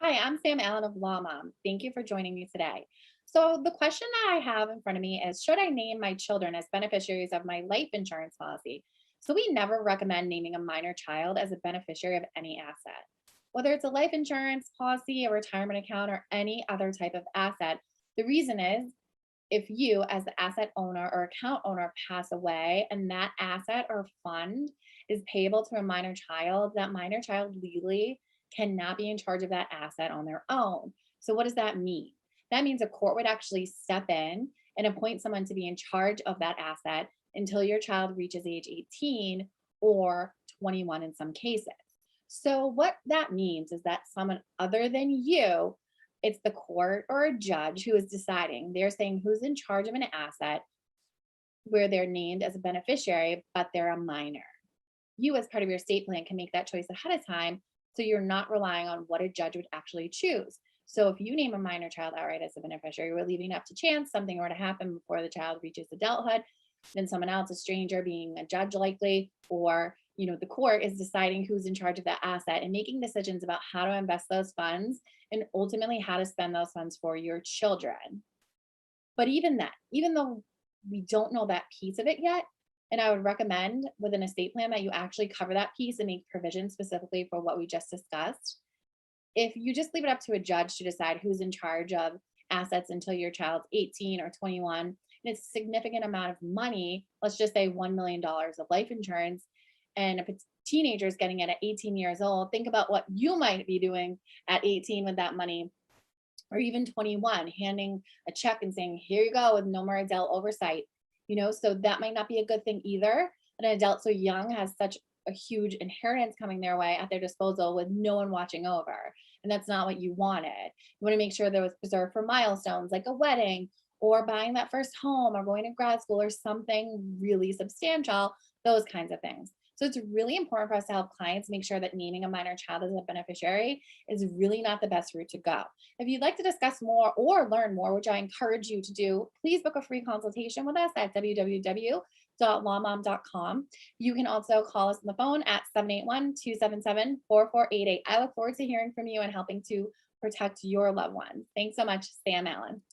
Hi, I'm Sam Allen of Law Mom. Thank you for joining me today. So, the question that I have in front of me is: should I name my children as beneficiaries of my life insurance policy? So, we never recommend naming a minor child as a beneficiary of any asset. Whether it's a life insurance policy, a retirement account, or any other type of asset, the reason is if you, as the asset owner or account owner, pass away and that asset or fund is payable to a minor child, that minor child legally cannot be in charge of that asset on their own. So, what does that mean? That means a court would actually step in and appoint someone to be in charge of that asset until your child reaches age 18 or 21 in some cases. So, what that means is that someone other than you, it's the court or a judge who is deciding. They're saying who's in charge of an asset where they're named as a beneficiary, but they're a minor. You, as part of your estate plan, can make that choice ahead of time so you're not relying on what a judge would actually choose. So if you name a minor child outright as a beneficiary, we're leaving it up to chance something were to happen before the child reaches adulthood, then someone else, a stranger, being a judge likely, or the court is deciding who's in charge of that asset and making decisions about how to invest those funds and ultimately how to spend those funds for your children. But even that, even though we don't know that piece of it yet, and I would recommend with an estate plan that you actually cover that piece and make provision specifically for what we just discussed. If you just leave it up to a judge to decide who's in charge of assets until your child's 18 or 21, and it's a significant amount of money, let's just say $1 million dollars of life insurance, and if it's teenagers getting it at 18 years old, think about what you might be doing at 18 with that money, or even 21, handing a check and saying, here you go, with no more adult oversight. So that might not be a good thing either. An adult so young has such a huge inheritance coming their way at their disposal with no one watching over. And that's not what you wanted. You want to make sure that it was preserved for milestones like a wedding or buying that first home or going to grad school or something really substantial, those kinds of things. So it's really important for us to help clients make sure that naming a minor child as a beneficiary is really not the best route to go. If you'd like to discuss more or learn more, which I encourage you to do, please book a free consultation with us at www.lawmom.com. You can also call us on the phone at 781-277-4488. I look forward to hearing from you and helping to protect your loved ones. Thanks so much, Sam Allen.